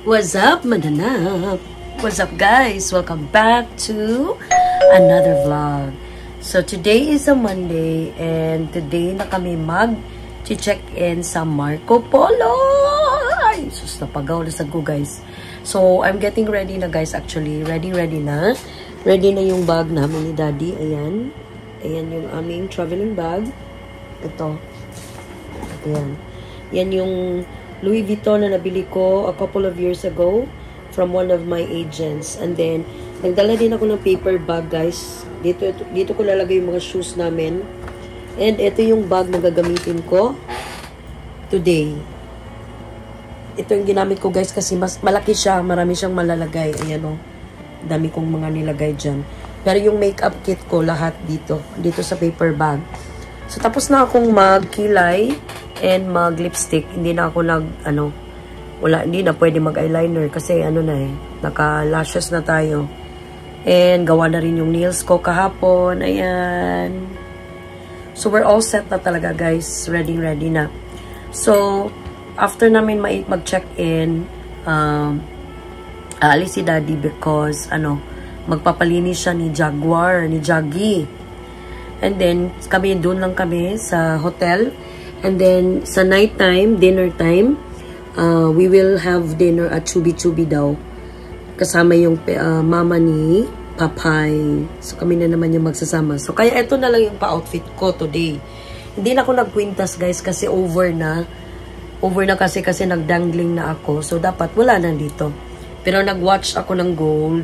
What's up, madanap? What's up, guys? Welcome back to another vlog. So, today is a Monday and today na kami mag-check-in sa Marco Polo. Ay, sus, napagaw na sa ko, guys. So, I'm getting ready na, guys, actually. Ready na. Ready na yung bag namin ni Daddy. Ayan. Ayan yung aming traveling bag. Ito. Ayan. Yan yung Louis Vuitton na nabili ko a couple of years ago from one of my agents. And then, nagdala din ako ng paper bag, guys. Dito ko lalagay yung mga shoes namin. And ito yung bag na gagamitin ko today. Ito yung ginamit ko, guys, kasi mas malaki siya. Marami siyang malalagay. Ayan, o. Dami kong mga nilagay dyan. Pero yung makeup kit ko, lahat dito. Dito sa paper bag. So, tapos na akong magkilay and mag-lipstick. Hindi na ako hindi na pwede mag-eyeliner kasi naka-lashes na tayo. And gawa na rin yung nails ko kahapon. Ayan. So, we're all set na talaga, guys. Ready na. So, after namin mag-check-in, aalis si Daddy because, magpapalinis siya ni Jaggy. And then, doon lang kami sa hotel. And then, sa night time, dinner time, we will have dinner at Chubi Chubi daw. Kasama yung mama ni Papay. So, kami na naman yung magsasama. So, kaya ito na lang yung pa-outfit ko today. Hindi na ako nagkwintas, guys, kasi over na. Over na kasi nagdangling na ako. So, dapat wala na dito. Pero nag-watch ako ng gold.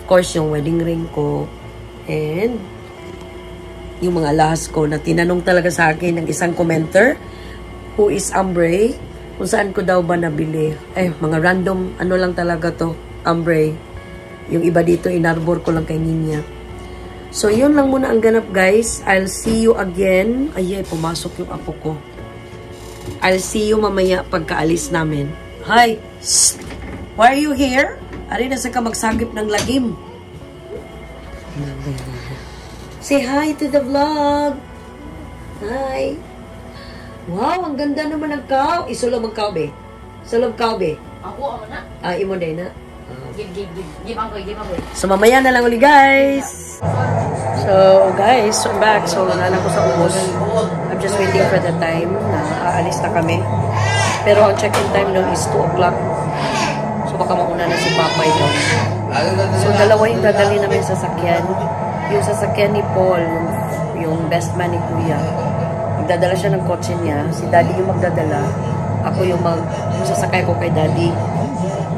Of course, yung wedding ring ko. And yung mga alahas ko na tinanong talaga sa akin ng isang commenter who is Ambre, kung saan ko daw ba nabili. Mga random, lang talaga to, Ambre. Yung iba dito, inarbor ko lang kay Ninya. So, yun lang muna ang ganap, guys. I'll see you again. Pumasok yung apo ko. I'll see you mamaya pagkaalis namin. Hi! Shh! Why are you here? Ari na sa ka magsagip ng lagim. Say hi to the vlog. Hi. Wow, ang ganda naman ng cow. Isulob ang cow, be. Isulob cow, be. Ako na. Imo day na. Give ako. So, mamaya na lang uli, guys. So, guys, I'm back. So, nalang ko sa ubos. I'm just waiting for the time na aalis na kami. Pero ang check-in time nun is 2 o'clock. So, baka mauna na si Papa ito. So, dalawa yung dadali namin sa sasakyan. Yung sasakyan ni Paul, yung best man ni Kuya. Magdadala siya ng kotse niya. Si Daddy yung magdadala. Ako yung sasakay ko kay Daddy.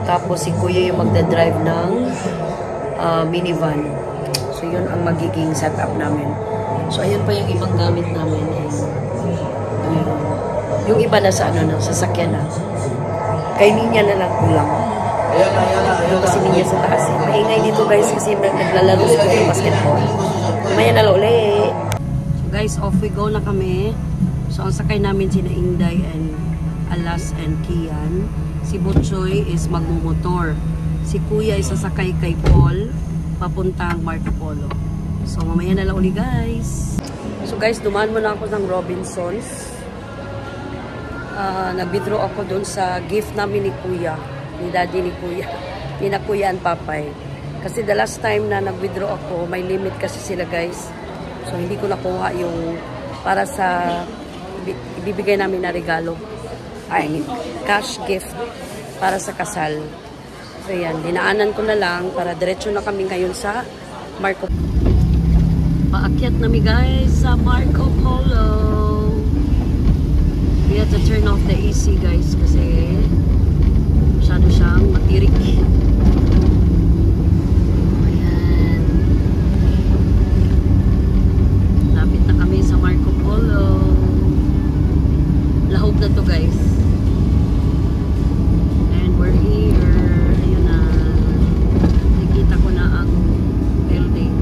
Tapos si Kuya yung magdadrive ng minivan. So, yun ang magiging setup namin. So, ayun pa yung ibang gamit namin. Yung iba na sa sasakyan na. Kay Ninya na lang kulang. Kasi Ninya sa taas. Maingay dito, guys, kasi naglalaro sila ng basketball. Maya na uli. So, guys, off we go na kami. So, ang sakay namin sina Inday and Alas and Kian. Si Butchoy is magmumotor. Si Kuya is sasakay kay Paul papuntang Marco Polo. So, mamaya na lang uli, guys. So, guys, dumaan muna ako ng Robinsons. Nag-withdraw ako dun sa gift namin ni Kuya. Ni Daddy ni Kuya. Ni na Kuya and Papay. Kasi the last time na nag-withdraw ako, may limit kasi sila, guys. So, hindi ko nakuha yung para sa ibibigay namin na regalo. Cash gift para sa kasal. So, yan. Dinaanan ko na lang para diretso na kami ngayon sa Marco Polo. Paakyat nami, guys, sa Marco Polo. We have to turn off the AC, guys, kasi masyado siyang matirik. Ayan. Lapit na kami sa Marco Polo. Lahog na to, guys. And we're here. Ayun na. Nakikita ko na ang building.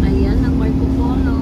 Ayan ang Marco Polo.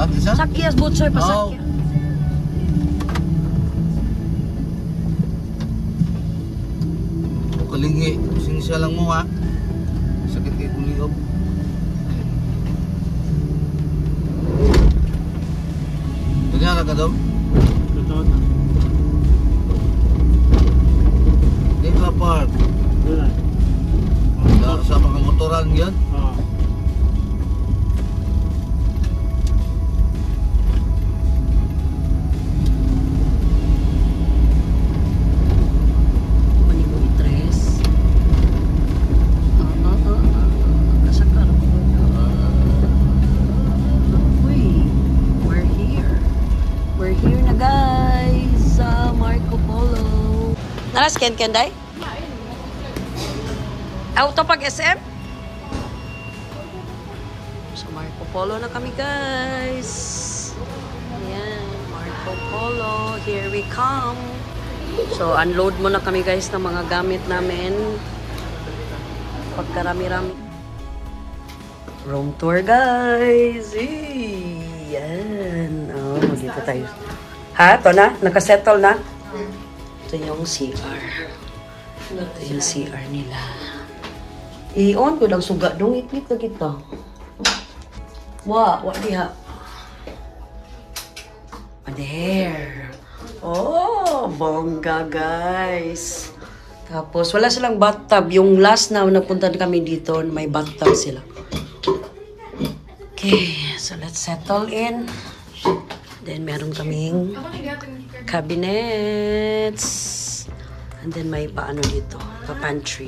Ate siya? Sakyas, butcher, pasakya. Kalingi, sinsya lang mo ha. Sakit kayo kuliog. Kanya ka daw? Totoo na. Di ka park. Wala. Sa mga motoran yan. Oo. Manigo itres. Kasakar ko. Uy, we're here. We're here na guys sa Marco Polo. Naras ken day? Auto pag SM? So Marco Polo na kami guys. Ayan, Marco Polo. Here we come. So unload muna kami guys ng mga gamit namin. Pagkarami-rami. Room tour guys. Yan. Oh, dito tayo. Ha? Ito na? Nakasettle na? Ito yung CR. Ito yung CR nila. I-on ko lang suga. Dong itlit na kita. Wa diha. There. Oh, bongga guys. Tapos wala silang bathtub. Yung last na napunta kami dito, may bathtub sila. Okay, so let's settle in. Then meron kaming cabinets. And then may paano dito, pa-pantry.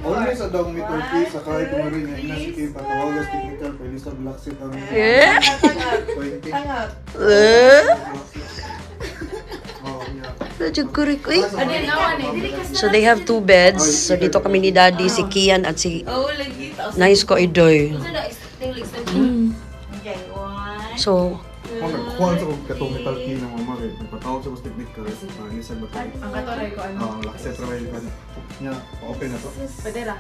Always sa dong meter fee sa kahit tumarin nga inasikip at tawagas technical pwede sa black seat ang 20. So they have 2 beds. So dito kami ni Daddy, si Kian at si Nice ko Idoy. So Kung nagkuhan sa kong katong metal key ng mama rin, nagpatawag sa kong technical, isag ba tayo? Ang katoray ko ano? Black seat rin ka niya, pa-open na to. Pwede ra.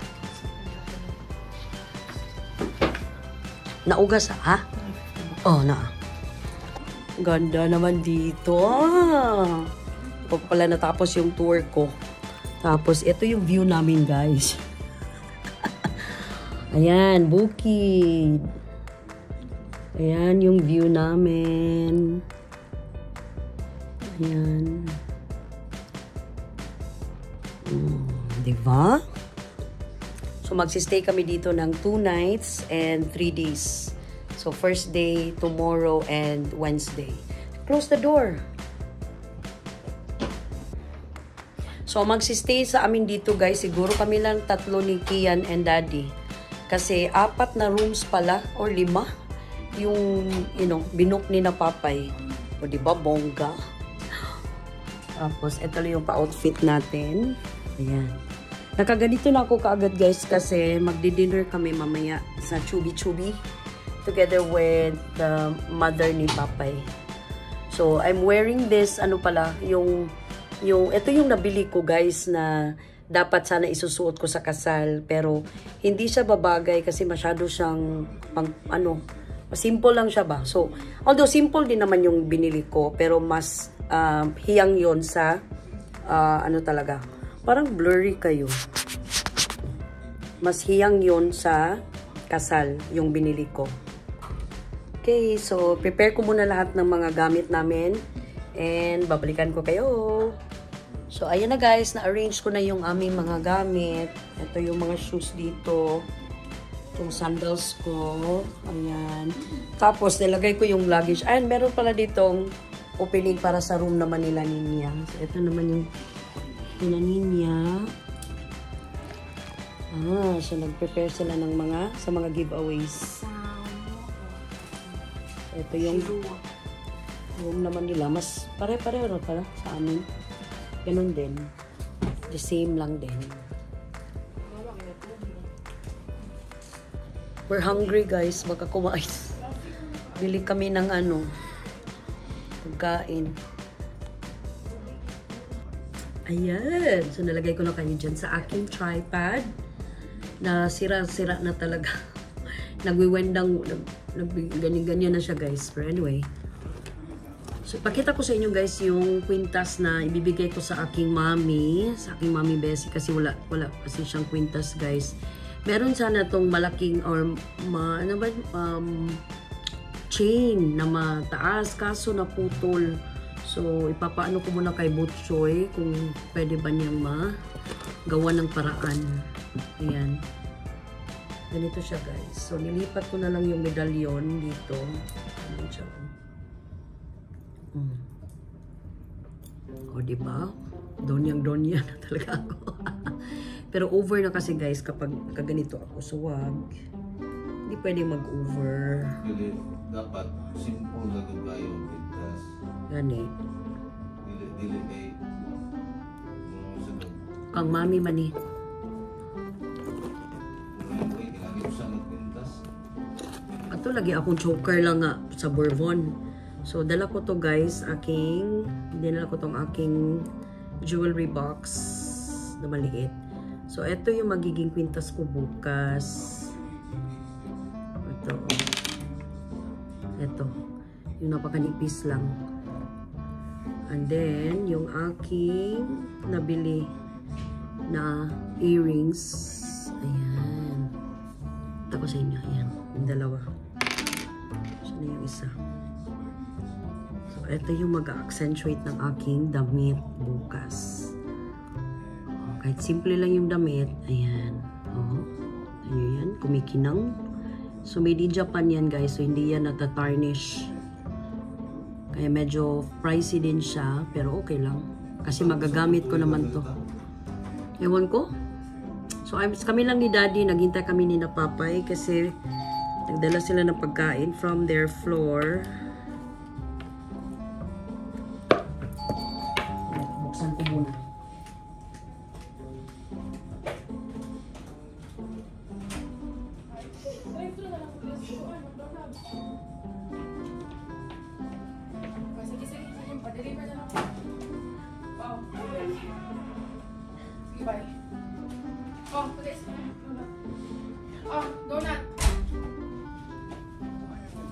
naugas ha? Oh, na. Ganda naman dito. Pag pala natapos yung tour ko. Tapos, ito yung view namin, guys. Ayan, bukid. Ayan yung view namin. Ayan. Diba? So, magsistay kami dito ng 2 nights and 3 days. So, first day, tomorrow, and Wednesday. Close the door. So, magsistay sa amin dito, guys. Siguro kami lang 3 ni Kian and Daddy. Kasi 4 na rooms pala, or 5. Yung, binook ni na Papay. O, diba, bongga? Tapos, ito lang yung pa-outfit natin. Ayan. Nakaganito na ako kaagad, guys, kasi magdi-dinner kami mamaya sa Chubi Chubi together with the mother ni Papay. So, I'm wearing this, ito yung nabili ko, guys, na dapat sana isusuot ko sa kasal. Pero, hindi siya babagay kasi masyado siyang, simple lang siya ba? So, although simple din naman yung binili ko, pero mas hiyang yon sa, talaga. Parang blurry kayo. Mas hiyang yon sa kasal, yung binili ko. Okay, so prepare ko muna lahat ng mga gamit namin and babalikan ko kayo. So, ayan na guys, na-arrange ko na yung aming mga gamit. Ito yung mga shoes dito. Itong sandals ko. Ayan. Tapos, nilagay ko yung luggage. Ayan, meron pala ditong opening para sa room naman nila Ninya. So, ito naman yung Ninya. So nag-prepare sila ng sa mga giveaways. Ito yung room naman nila. Mas pare-pareho pala sa amin. Ganun din. The same lang din. We're hungry, guys. Baka kumain. Bili kami ng pagkain. Ayan. So, nalagay ko na kayo dyan sa aking tripod. na sira-sira na talaga. Nagwiwendang, ganyan-ganyan na siya guys. Pero anyway. So, pakita ko sa inyo guys yung kwintas na ibibigay ko sa aking mami. Sa aking mami Bessie kasi wala kasi siyang kwintas guys. Meron sana tong malaking or chain na mataas kaso naputol. So, ipapaano ko muna kay Butchoy kung pwede ba niyang magawa ng paraan. Ayan. Ganito siya guys. So, nilipat ko na lang yung medalyon dito. Ayan siya. O, diba? Donyang-donya na talaga ako. Pero over na kasi guys kapag kaganito ako. So, wag. Hindi pwede mag-over. Dapat simple na kayo. Gani. Dili kay Kang mami man eh. Ato lagi akong choker lang nga sa Bourbon. So, dala ko to guys, dinala ko tong aking jewelry box na maliit. So, ito yung magiging kwintas ko bukas. Ito. Yung napakanipis lang. And then, yung aking nabili na earrings. Ayan. Ito ko sa inyo. Ayan. Yung dalawa. Siya na yung isa. So, ito yung mag-accentuate ng aking damit bukas. Kahit simple lang yung damit. Ayan. Oh. Ayan. Kumikinang. So, made in Japan yan guys. So, hindi yan natatarnish. Kaya medyo pricey din siya. Pero okay lang. Kasi magagamit ko naman to. Ewan ko. So, kami lang ni Daddy. Naghintay kami ni Napapay. Kasi nagdala sila ng pagkain from their floor. Buksan ko muna. Donut.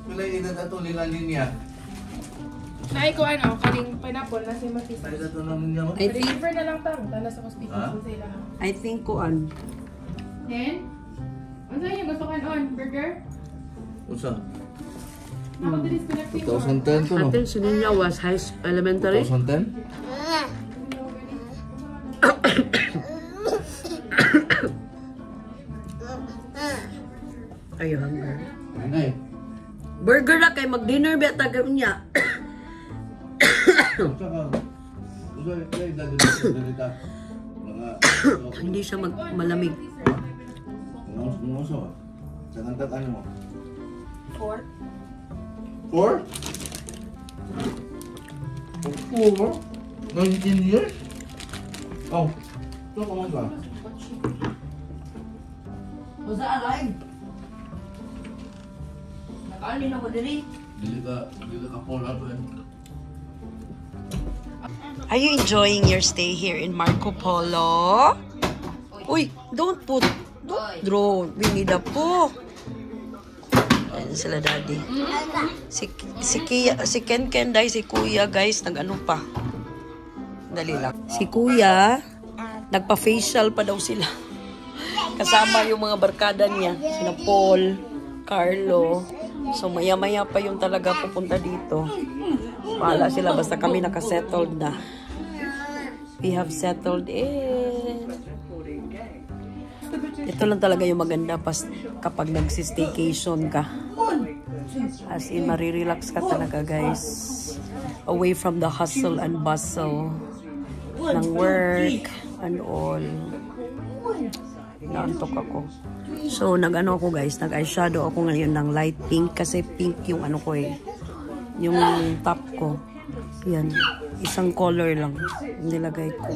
Pila edad ato nila linya. Naay ko kaning pineapple na si Matis. Sa edad ato niya mo. I think, Deliver na lang tang tala sa hospital Ha? sa sila. I think kuan. Then, ano yung gusto kan burger? Usa. Ako disconnecting. 2010 to no. Atin si Ninya was elementary. 2010. Are you hungry? Nay. Burger na kay mag-dinner ba tagaw niya. Saka usa kay dadalita. Hindi siya malamig. Ano sa? Sa nangkat ano mo? 4. 4? 4? 19 years? Oh. Ito ka man ba? Usa alive. Nakali na ko diri. Dili ka Paul ato eh. Are you enjoying your stay here in Marco Polo? Uy, don't draw. Winnie the Pooh. Ayan sila daddy. Si Ken dahil si Kuya guys, nag-ano pa. Dali lang. Si Kuya, nagpa-facial pa daw sila. Kasama yung mga barkada niya. Sina Paul, Carlo. So maya-maya pa yung talaga pupunta dito. Paala sila basta kami nakasettled na. We have settled in. Ito lang talaga yung maganda kapag nagsi-staycation ka. As in, marirelax ka talaga guys. Away from the hustle and bustle ng work and all. Naantok ako. So, nag-ano ako guys, nag-eyeshadow ako ngayon ng light pink kasi pink yung ano ko eh. Yung top ko. Yan. Isang color lang nilagay ko.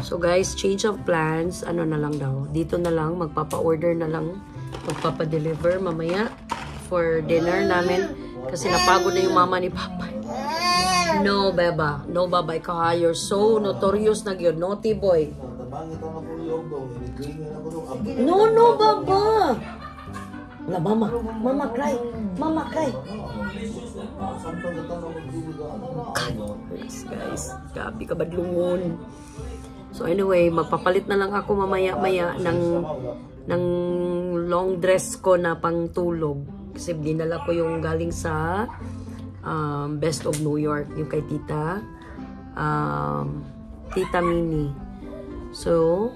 So guys, change of plans. Ano na lang daw. Dito na lang, magpapa-order na lang. Magpapa-deliver mamaya for dinner namin. Kasi napagod na yung mama ni Papa. No, beba. No, baba. Ikaw ha. You're so notorious na yun. Naughty boy. Pangit ang napulog daw. Nilagay ako daw. No, baba. Wala, mama. Mama cry. Mama cry. Guys, gabi ka badlungon. So anyway, magpapalit na lang ako mamaya-maya ng long dress ko na pangtulog. Kasi dinala ko yung galing sa Best of New York, yung kay Tita Mini. So,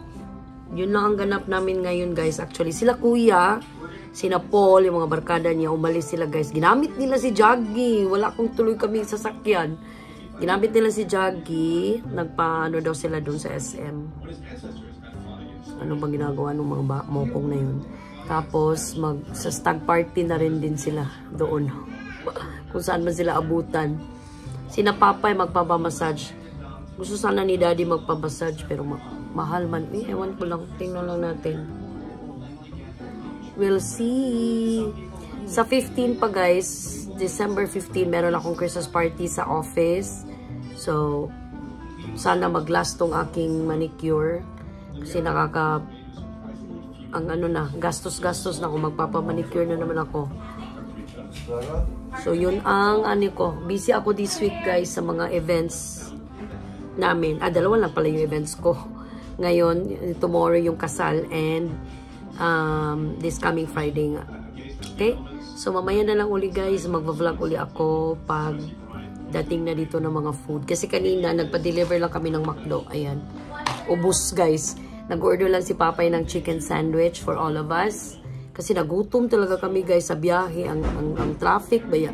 yun lang ang ganap namin ngayon, guys. Actually, sila kuya, sina Paul, yung mga barkada niya, umalis sila, guys. Ginamit nila si Jaggy. Wala akong tuloy kami sasakyan. Ginamit nila si Jaggy. Nagpa-ano daw sila dun sa SM. Ano bang ginagawa ng mga mokong na yun? Tapos, sa stag party na rin din sila doon. Kung saan man sila abutan. Sina Papay magpapamassage. Gusto sana ni Daddy magpamassage, pero mahal man. Ewan ko lang. Tingnan lang natin. We'll see. Sa 15 pa, guys. December 15, meron akong Christmas party sa office. So, sana mag-last tong aking manicure. Kasi ang ano na, gastos-gastos na ako. Magpapamanicure na naman ako. So, yun ang ano ko. Busy ako this week, guys, sa mga events namin. Dalawa lang pala yung events ko. Ngayon, tomorrow yung kasal and this coming Friday nga. Okay? So, mamaya na lang uli, guys. Magva-vlog uli ako pag dating na dito ng mga food. Kasi kanina, nagpa-deliver lang kami ng McDo. Ayan. Ubus, guys. Nag-order lang si Papay ng chicken sandwich for all of us. Kasi nagutom talaga kami, guys, sa biyahe. Ang traffic, baya.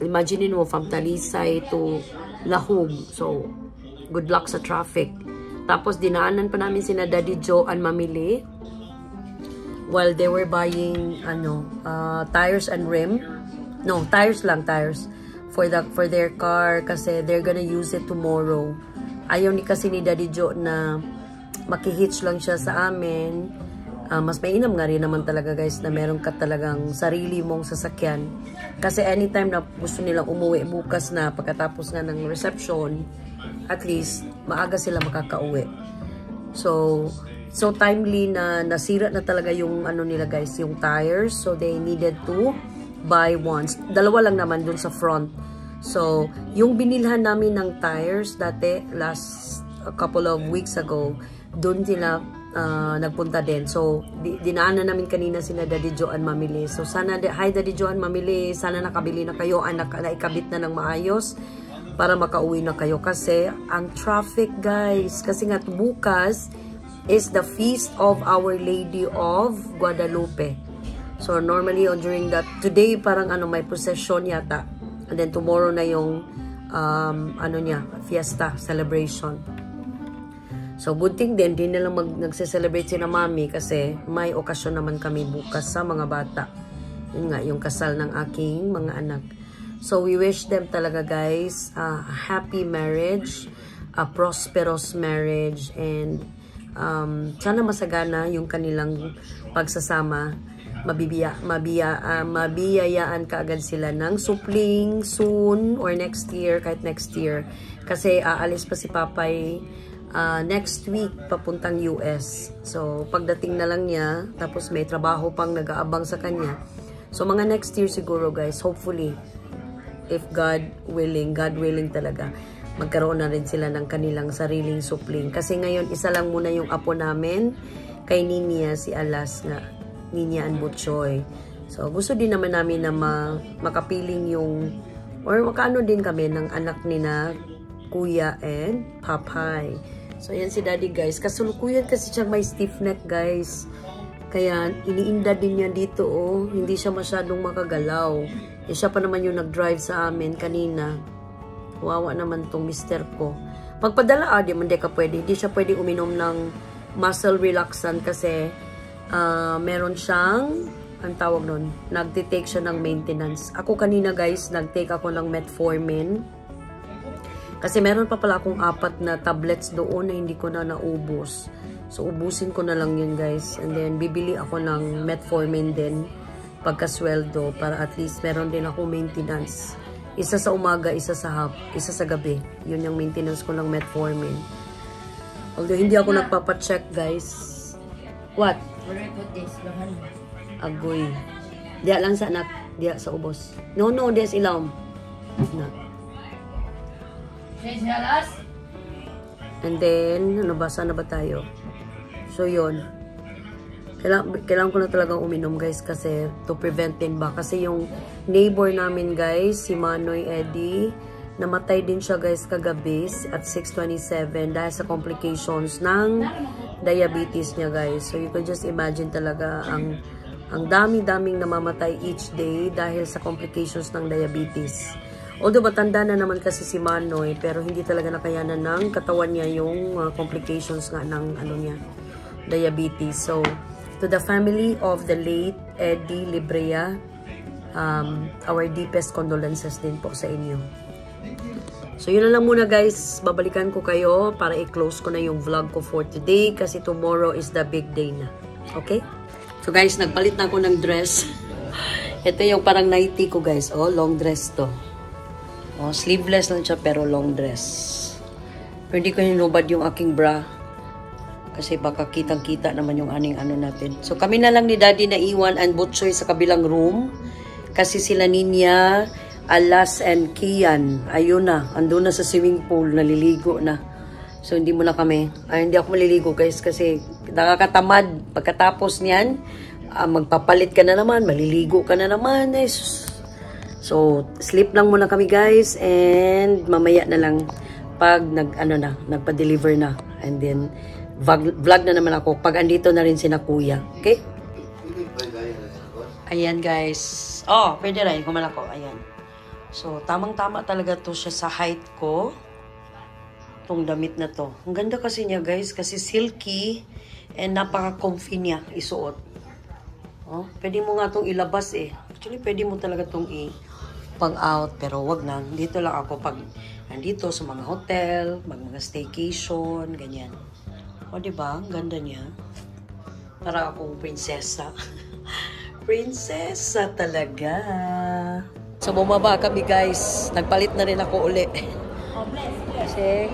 Imagine mo, from Talisay to Lahug. So, good luck sa traffic. Tapos, dinaanan pa namin sina Daddy Joe and mamili. While they were buying, tires and rim. No, tires lang, tires. For their car. Kasi they're gonna use it tomorrow. Ayaw kasi ni Daddy Joe na makihitch lang siya sa amin. Mas mainam nga rin naman talaga, guys, na meron ka talagang sarili mong sasakyan. Kasi anytime na gusto nilang umuwi bukas na pagkatapos nga ng reception, at least maaga sila makakauwi. So timely na nasira na talaga yung ano nila, guys, yung tires. So they needed to buy once. Dalawa lang naman dun sa front. So yung binilhan namin ng tires dati a couple of weeks ago, dun sila nagpunta din. So, dinaanan namin kanina sila Daddy Joe and mamili. So, sana, hi Daddy Joe and mamili, sana nakabili na kayo, naikabit na ng maayos para makauwi na kayo. Kasi, ang traffic, guys, kasi nga bukas is the feast of Our Lady of Guadalupe. So, normally, during that, today, parang may procession yata. And then, tomorrow na yung, fiesta, celebration. So, good thing din, di nalang nagse-celebrate si na mami kasi may okasyon naman kami bukas sa mga bata. Yun nga, yung kasal ng aking mga anak. So, we wish them talaga, guys, a happy marriage, a prosperous marriage, and sana masagana yung kanilang pagsasama. Mabiyayaan kaagad sila ng supling soon or next year, kahit next year. Kasi aalis pa si Papay next week papuntang US. So, pagdating na lang niya, tapos may trabaho pang nag-aabang sa kanya. So, mga next year siguro, guys, hopefully, if God willing talaga, magkaroon na rin sila ng kanilang sariling supling. Kasi ngayon, isa lang muna yung apo namin kay Ninia, si Alas nga, Ninia and Butchoy. So, gusto din naman namin na makapiling yung, or makaano din kami ng anak ni na Kuya and Papay. So, yan si Daddy, guys. Kasulukuyan kasi siya may stiff neck, guys. Kaya, iniinda din niya dito, oh. Hindi siya masyadong makagalaw. Siya pa naman yung nag-drive sa amin kanina. Wawa naman tong mister ko. Pagpadala, di ka pwede. Hindi siya pwede uminom ng muscle relaxant kasi meron siyang, ang tawag nun, nagtitake siya ng maintenance. Ako kanina, guys, nagtake ako ng metformin. Kasi meron pa pala akong 4 na tablets doon na hindi ko na naubos. So, ubusin ko na lang yun, guys. And then, bibili ako ng metformin din pagkasweldo para at least meron din ako maintenance. Isa sa umaga, isa sa gabi. Yun yung maintenance ko ng metformin. Although hindi ako nagpapacheck, guys. What? Agoy. Diya lang sa anak. Diya sa ubos. No, diya sa ilawom. Na. And then, nabasa na ba tayo? So, yun. Kailangan ko na talagang uminom, guys, kasi to prevent din ba? Kasi yung neighbor namin, guys, si Manoy Eddie, namatay din siya, guys, kagabi at 6:27 dahil sa complications ng diabetes niya, guys. So, you can just imagine talaga ang dami-daming namamatay each day dahil sa complications ng diabetes. Although matanda na naman kasi si Manoy, pero hindi talaga nakayanan ng katawan niya yung complications nga ng diabetes. So, to the family of the late Eddie Librea, our deepest condolences din po sa inyo. So, yun na lang muna, guys. Babalikan ko kayo para i-close ko na yung vlog ko for today kasi tomorrow is the big day na. Okay? So, guys, nagpalit na ako ng dress. Ito yung parang nightie ko, guys. Oh, long dress to. Oh, sleeveless lang siya pero long dress. Pero hindi ko hinubad yung aking bra. Kasi baka kitang-kita naman yung aning natin. So kami na lang ni Daddy na iwan and Butchoy sa kabilang room. Kasi sila Ninya, Alas and Kian. Ayun na, andun na sa swimming pool, naliligo na. So hindi muna kami. Hindi ako maliligo, guys, kasi nakakatamad. Pagkatapos niyan, magpapalit ka na naman, maliligo ka na naman. So, sleep lang muna kami, guys, and mamaya na lang pag nagpa-deliver na. And then, vlog na naman ako pag andito na rin sina Kuya. Okay? Ayan, guys. Oh, pwede rin. Kuman ako. Ayan. So, tamang-tama talaga to siya sa height ko. Itong damit na to. Ang ganda kasi niya, guys, kasi silky and napaka-comfy niya isuot. Oh, pwede mo nga itong ilabas eh. Actually, pwede mo talaga itong pang-out, pero wag na. Dito lang ako pag nandito sa mga hotel, mga staycation, ganyan. O, diba? Ang ganda niya. Para akong prinsesa. Prinsesa talaga. So, bumaba kami, guys. Nagpalit na rin ako uli. Kasi,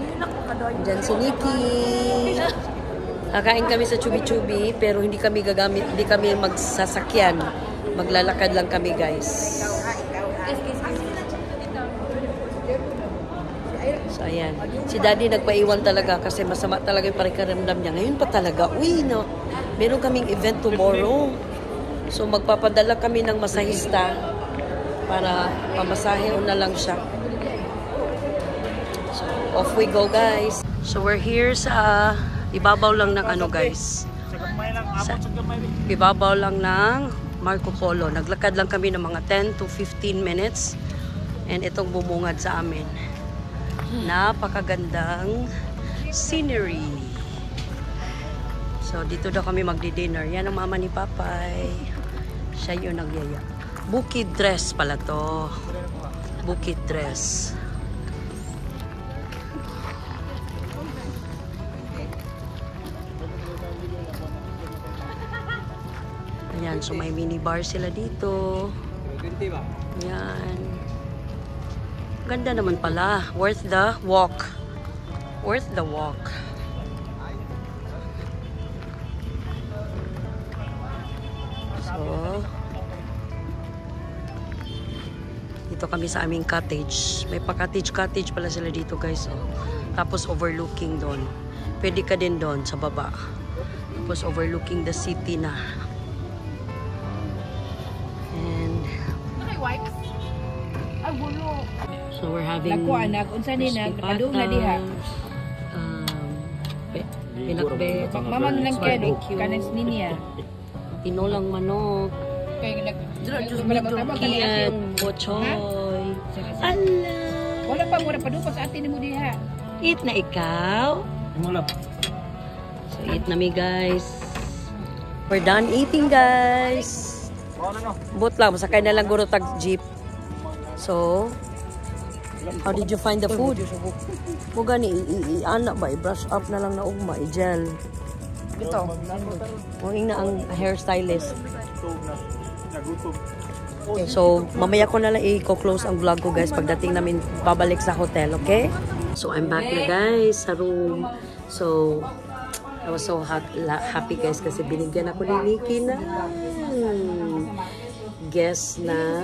dyan si Nikki. Kakain kami sa Chubi-Chubi, pero hindi kami magsasakyan. Maglalakad lang kami, guys. So, ayan. Si Daddy nagpaiwan talaga kasi masama talaga yung parikaramdam niya. Ngayon pa talaga, no, meron kaming event tomorrow. So, magpapadala kami ng masahista para pamasahe na lang siya. So, off we go, guys. So, we're here sa ibabaw lang ng guys. Sa ibabaw lang ng Marco Polo. Naglakad lang kami ng mga 10 to 15 minutes. And itong bumungad sa amin. Napakagandang scenery. So, dito daw kami magdi-dinner. Yan ang mama ni Papay. Siya yung nagyaya. Bukid dress pala to. Bukid dress. Ayan, so may mini bar sila dito. Ayan. Ganda naman pala. Worth the walk. Worth the walk. So, dito kami sa aming cottage. May pa-cottage pala sila dito, guys. Oh. Tapos overlooking doon. Pwede ka din doon sa baba. Tapos overlooking the city na. So we're having pinakbe, tinolang manok, kiat, pochoy. Ala! Wala pa pa sa atin mo diha. Eat na ikaw? So eat na mi, guys. We're done eating, guys. But lang, masakay na lang guro tag jeep. So, how did you find the food? Huwag ni i-anak ba? I-brush up na lang na ugma. I-gel. Ito. Huwag na ang hairstylist. Okay, so, mamaya ko na lang i-close ang vlog ko, guys, pagdating namin babalik sa hotel, okay? So, I'm back na, guys, sa room. So, I was so happy guys kasi binigyan ako ni Nikki na guess na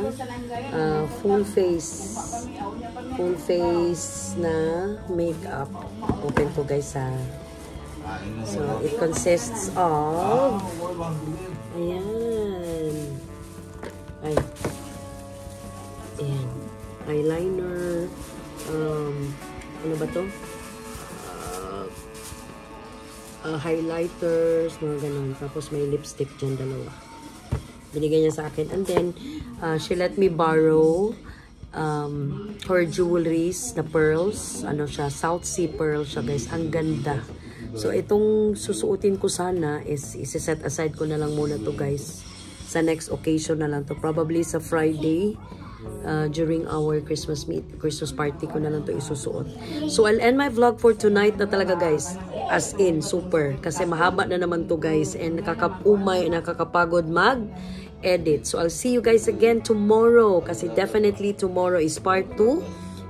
full face na makeup. Open ko guys ha. So, it consists of ayan. Ay. Ayan. Eyeliner. Ano ba to? Highlighters, mga ganun. Tapos may lipstick dyan, dalawa. Binigay niya sa akin. And then, she let me borrow her jewelries na pearls. Ano siya? South Sea pearl siya, guys. Ang ganda. So, itong susuotin ko sana is isi-set aside ko na lang muna to guys. Sa next occasion na lang to. Probably sa Friday. During our Christmas party ko na lang to isusuot. So, I'll end my vlog for tonight na talaga guys. As in, super. Kasi mahaba na naman to guys. And nakakapagod mag-edit. So, I'll see you guys again tomorrow. Kasi definitely tomorrow is part 2.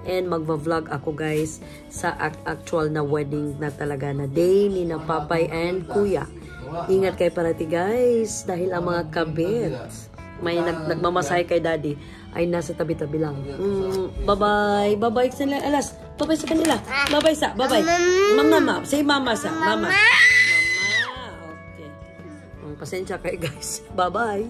And magva-vlog ako guys sa actual na wedding na talaga na day ni na Papay and Kuya. Ingat kayo parati guys. Dahil ang mga kabit may nagmamasahe kay Daddy ay nasa tabi-tabi lang. Bye-bye. Bye-bye sa nila. Alas, bye-bye sa kanila. Bye-bye sa. Bye-bye. Mama. Say mama sa. Mama. Okay. Pasensya kayo guys. Bye-bye.